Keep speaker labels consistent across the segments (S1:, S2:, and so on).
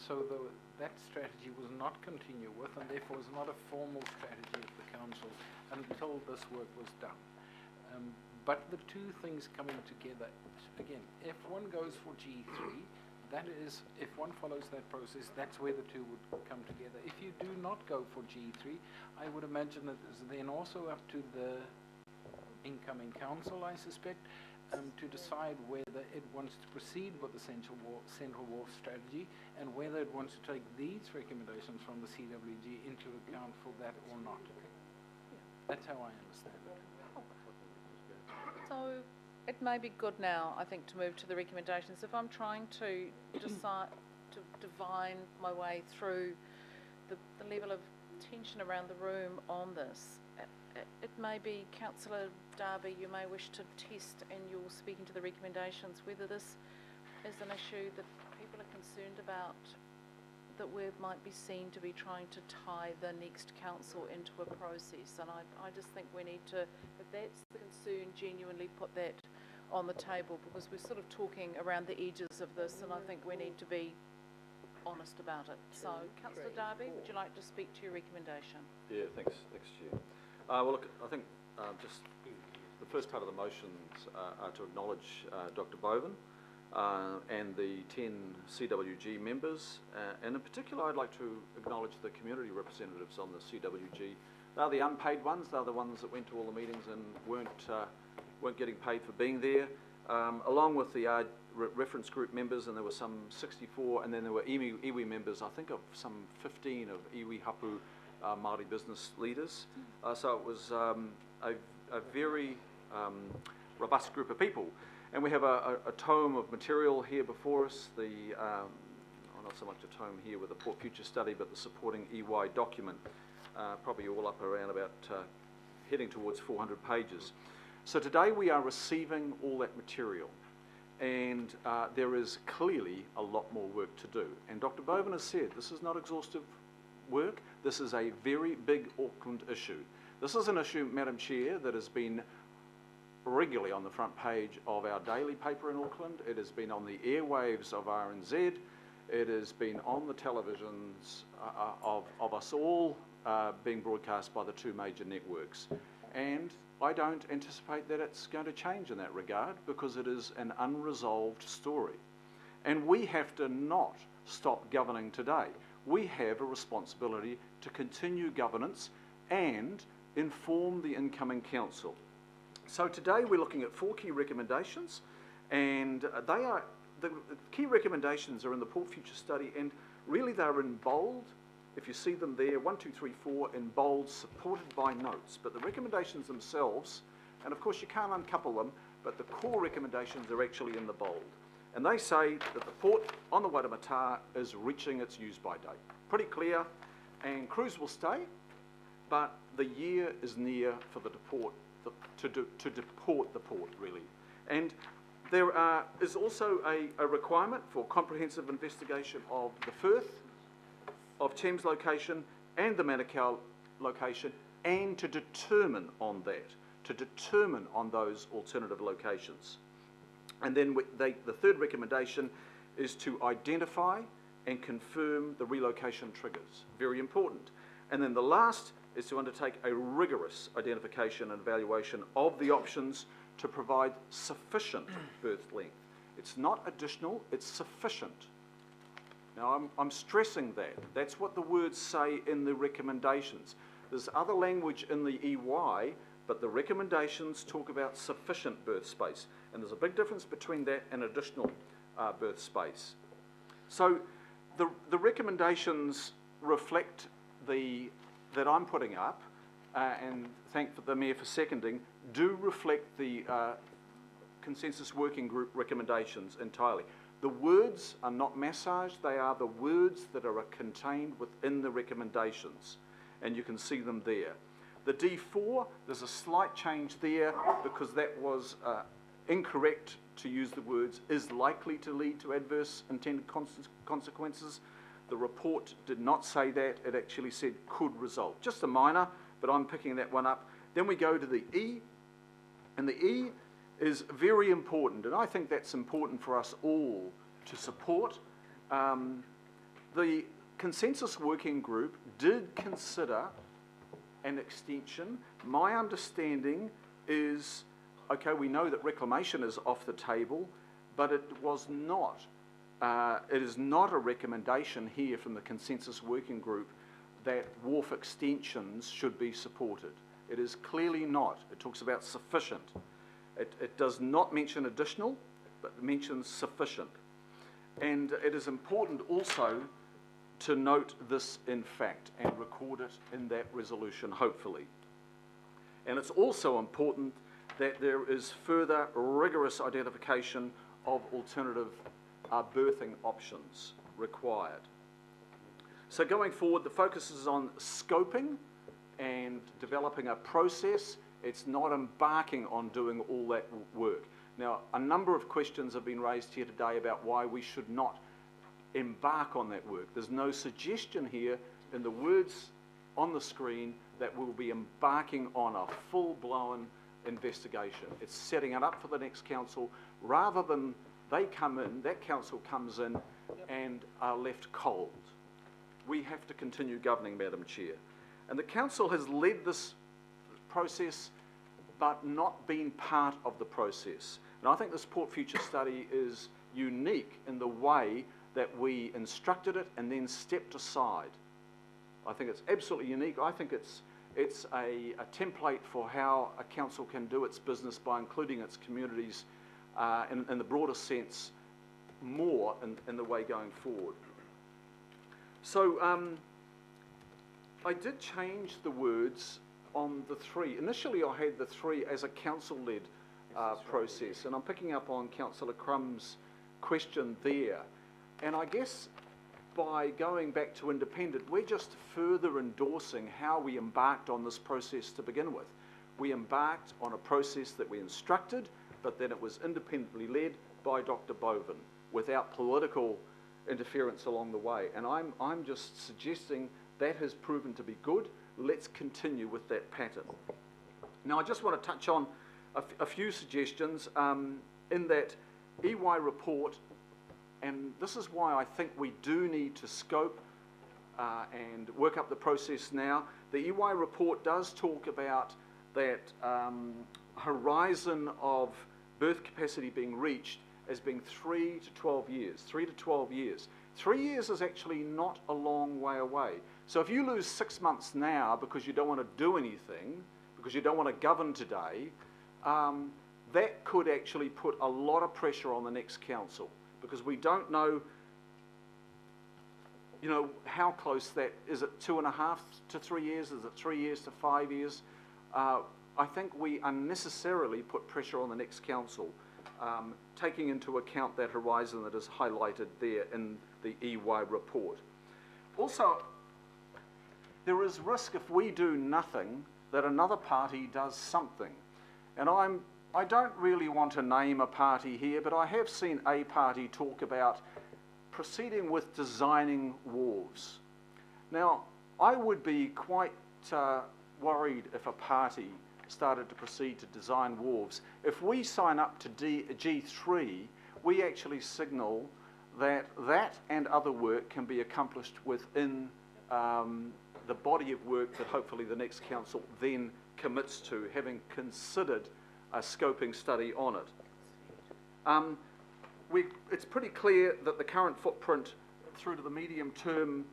S1: so that strategy was not continued with, and therefore was not a formal strategy of the council until this work was done. But the two things coming together, again, if one goes for G3, that is, if one follows that process, that's where the two would come together. If you do not go for G3, I would imagine that it's then also up to the incoming council, I suspect, to decide whether it wants to proceed with the Central Wharf strategy and whether it wants to take these recommendations from the CWG into account for that or not. That's how I understand it.
S2: So it may be good now, I think, to move to the recommendations. If I'm trying to decide to divine my way through the level of tension around the room on this, it may be, Councillor Darby, you may wish to test in your speaking to the recommendations whether this is an issue that people are concerned about, that we might be seen to be trying to tie the next council into a process. And I just think we need to, if that's the concern, genuinely put that on the table, because we're sort of talking around the edges of this, and I think we need to be honest about it. So, Councillor Darby, would you like to speak to your recommendation?
S3: Yeah, thanks Chair. Well, look, I think just the first part of the motions are to acknowledge Dr. Boven and the 10 CWG members, and in particular I'd like to acknowledge the community representatives on the CWG. They're the unpaid ones, they're the ones that went to all the meetings and weren't getting paid for being there, along with the reference group members, and there were some 64, and then there were iwi members, I think of some 15 of iwi hapu Māori business leaders. So it was a very robust group of people. And we have a tome of material here before us, not so much a tome here with the Port Future study, but the supporting EY document, probably all up around about heading towards 400 pages. So today we are receiving all that material, and there is clearly a lot more work to do. And Dr. Boven has said this is not exhaustive work. This is a very big Auckland issue. This is an issue, Madam Chair, that has been regularly on the front page of our daily paper in Auckland. It has been on the airwaves of RNZ. It has been on the televisions of us all being broadcast by the two major networks. And I don't anticipate that it's going to change in that regard, because it is an unresolved story. And we have to not stop governing today. We have a responsibility to continue governance and inform the incoming council. So today we're looking at 4 key recommendations, and the key recommendations are in the Port Future study, and really they're in bold. If you see them there, 1, 2, 3, 4 in bold, supported by notes. But the recommendations themselves, and of course you can't uncouple them, but the core recommendations are actually in the bold. And they say that the port on the Waitemata is reaching its use-by date. Pretty clear, and crews will stay, but the year is near for the to deport the port, really. And there is also a requirement for comprehensive investigation of the Firth, of Thames location and the Manukau location, and to determine on those alternative locations. And then the third recommendation is to identify and confirm the relocation triggers. Very important. And then the last is to undertake a rigorous identification and evaluation of the options to provide sufficient berth length. It's not additional, it's sufficient. Now I'm stressing that. That's what the words say in the recommendations. There's other language in the EY, but the recommendations talk about sufficient berth space. And there's a big difference between that and additional berth space. So the recommendations reflect that I'm putting up, and thank the Mayor for seconding, do reflect the consensus working group recommendations entirely. The words are not massaged, they are the words that are contained within the recommendations, and you can see them there. The D4, there's a slight change there because that was incorrect to use the words is likely to lead to adverse intended consequences. The report did not say that, it actually said could result. Just a minor, but I'm picking that one up. Then we go to the E, and the E is very important, and I think that's important for us all to support. The consensus working group did consider an extension. My understanding is, okay, we know that reclamation is off the table, but it was not. It is not a recommendation here from the consensus working group that wharf extensions should be supported. It is clearly not. It talks about sufficient. It does not mention additional, but mentions sufficient. And it is important also to note this in fact and record it in that resolution, hopefully. And it's also important that there is further rigorous identification of alternative berthing options required. So going forward, the focus is on scoping and developing a process. It's not embarking on doing all that work. Now, a number of questions have been raised here today about why we should not embark on that work. There's no suggestion here in the words on the screen that we'll be embarking on a full-blown investigation. It's setting it up for the next council rather than they come in, that council comes in and are left cold. We have to continue governing, Madam Chair. And the council has led this process but not been part of the process. And I think this Port Future study is unique in the way that we instructed it and then stepped aside. I think it's absolutely unique. I think it's a template for how a council can do its business by including its communities in the broader sense more in the way going forward. So I did change the words on the three. Initially I had the three as a council-led process, and I'm picking up on Councillor Crumb's question there. And I guess by going back to independent, we're just further endorsing how we embarked on this process to begin with. We embarked on a process that we instructed, but then it was independently led by Dr. Boven without political interference along the way. And I'm just suggesting that has proven to be good. Let's continue with that pattern. Now, I just want to touch on a few suggestions in that EY report, and this is why I think we do need to scope and work up the process now. The EY report does talk about that horizon of berth capacity being reached as being 3 to 12 years. 3 to 12 years. 3 years is actually not a long way away. So if you lose 6 months now because you don't want to do anything, because you don't want to govern today, that could actually put a lot of pressure on the next council, because we don't know, how close that is. It 2.5 to 3 years? Is it 3 years to 5 years? I think we unnecessarily put pressure on the next council, taking into account that horizon that is highlighted there in the EY report. Also, there is risk if we do nothing that another party does something. And I don't really want to name a party here, but I have seen a party talk about proceeding with designing wharves. Now, I would be quite worried if a party started to proceed to design wharves. If we sign up to G3, we actually signal that and other work can be accomplished within the body of work that hopefully the next council then commits to, having considered a scoping study on it. It's pretty clear that the current footprint through to the medium term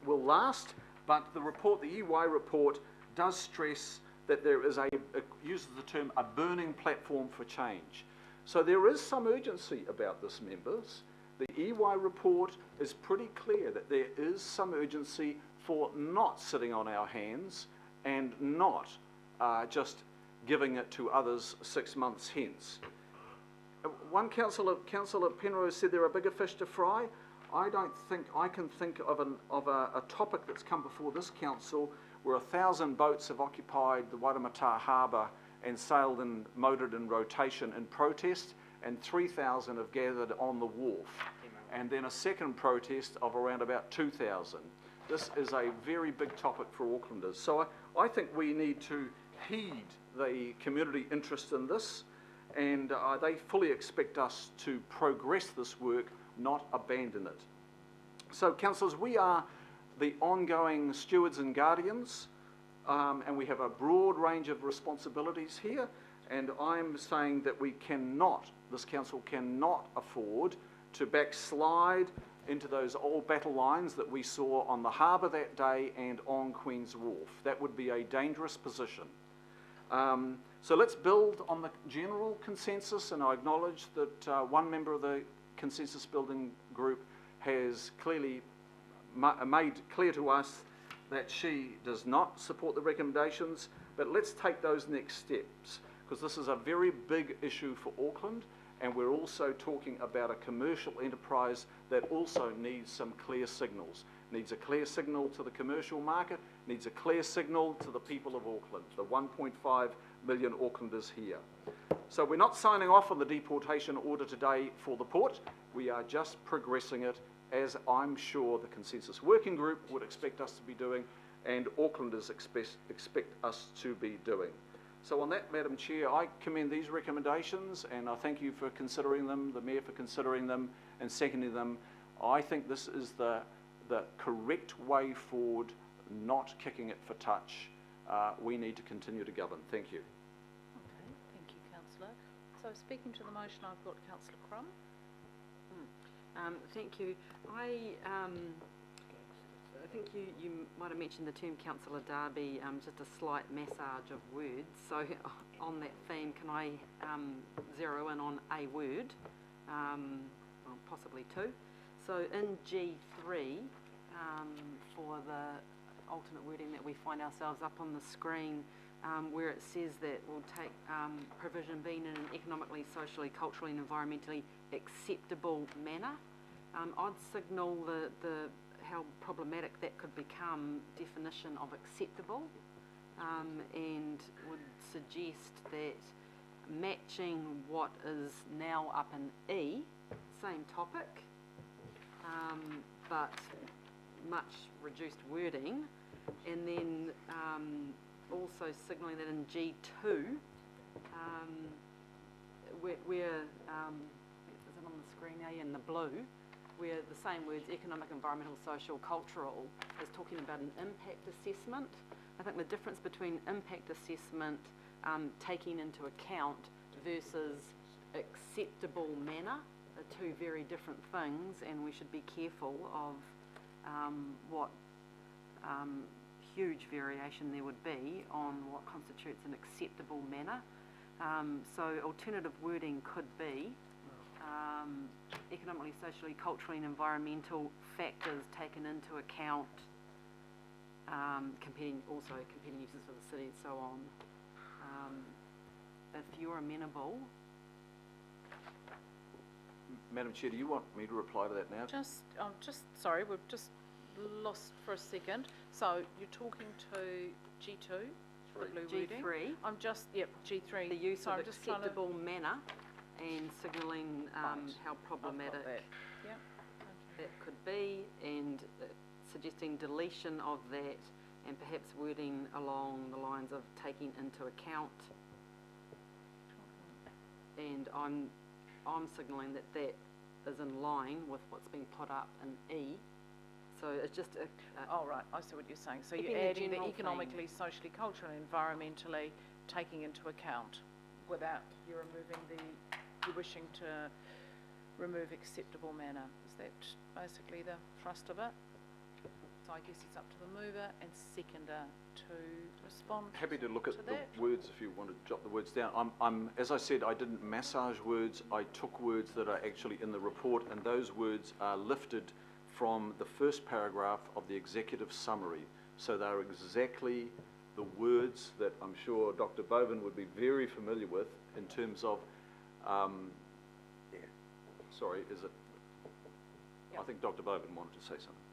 S3: will last, but the report, the EY report, does stress that there is it uses the term a burning platform for change. So there is some urgency about this, members. The EY report is pretty clear that there is some urgency for not sitting on our hands and not just giving it to others 6 months hence. One councillor Penrose said there are bigger fish to fry. I don't think I can think of a topic that's come before this council where 1,000 boats have occupied the Waitemata Harbour and sailed and motored in rotation in protest, and 3,000 have gathered on the wharf, and then a second protest of around about 2,000. This is a very big topic for Aucklanders. So I think we need to heed the community interest in this, and they fully expect us to progress this work, not abandon it. So, councillors, we are the ongoing stewards and guardians, and we have a broad range of responsibilities here, and I'm saying that we cannot, this council cannot afford to backslide into those old battle lines that we saw on the harbour that day and on Queen's Wharf. That would be a dangerous position. So let's build on the general consensus, and I acknowledge that one member of the consensus building group has clearly made clear to us that she does not support the recommendations, but let's take those next steps, because this is a very big issue for Auckland, and we're also talking about a commercial enterprise that also needs some clear signals. Needs a clear signal to the commercial market, needs a clear signal to the people of Auckland, the 1.5 million Aucklanders here. So we're not signing off on the deportation order today for the port, we are just progressing it, as I'm sure the Consensus Working Group would expect us to be doing, and Aucklanders expect us to be doing. So on that, Madam Chair, I commend these recommendations, and I thank you for considering them, the Mayor for considering them and seconding them. I think this is the correct way forward, not kicking it for touch. We need to continue to govern. Thank you.
S2: Okay, thank you, Councillor. So speaking to the motion, I've got Councillor Crum.
S4: Thank you. I think you might have mentioned the term Councillor Darby, just a slight massage of words. So on that theme, can I zero in on a word, well, possibly two. So in G3, for the alternate wording that we find ourselves up on the screen, where it says that we'll take provision being in an economically, socially, culturally and environmentally acceptable manner. I'd signal how problematic that could become definition of acceptable, and would suggest that matching what is now up in E, same topic, but much reduced wording, and then also signalling that in G2, where is it on the screen now, in the blue, where the same words, economic, environmental, social, cultural, is talking about an impact assessment. I think the difference between impact assessment taking into account versus acceptable manner are two very different things, and we should be careful of what huge variation there would be on what constitutes an acceptable manner. So alternative wording could be economically, socially, culturally and environmental factors taken into account, competing uses for the city and so on. If you're amenable.
S3: Madam Chair, do you want me to reply to that now?
S2: Sorry, we've just lost for a second. So you're talking to G2, the blue wording.
S4: G3.
S2: I'm just, yep, G3.
S4: The use
S2: so
S4: of
S2: I'm just
S4: acceptable manner, and signalling how problematic that could be, and suggesting deletion of that, and perhaps wording along the lines of taking into account. And I'm signalling that that is in line with what's being put up in E. So it's just
S2: oh right, I see what you're saying. So you're adding the economically, socially, culturally, environmentally, taking into account, without you're wishing to remove acceptable manner. Is that basically the thrust of it? So I guess it's up to the mover and seconder to respond.
S3: Happy to look at the
S2: that.
S3: words if you want to jot the words down. As I said, I didn't massage words. I took words that are actually in the report, and those words are lifted from the first paragraph of the executive summary. So they're exactly the words that I'm sure Dr. Boven would be very familiar with in terms of, sorry, is it?
S2: Yep.
S3: I think Dr. Boven wanted to say something.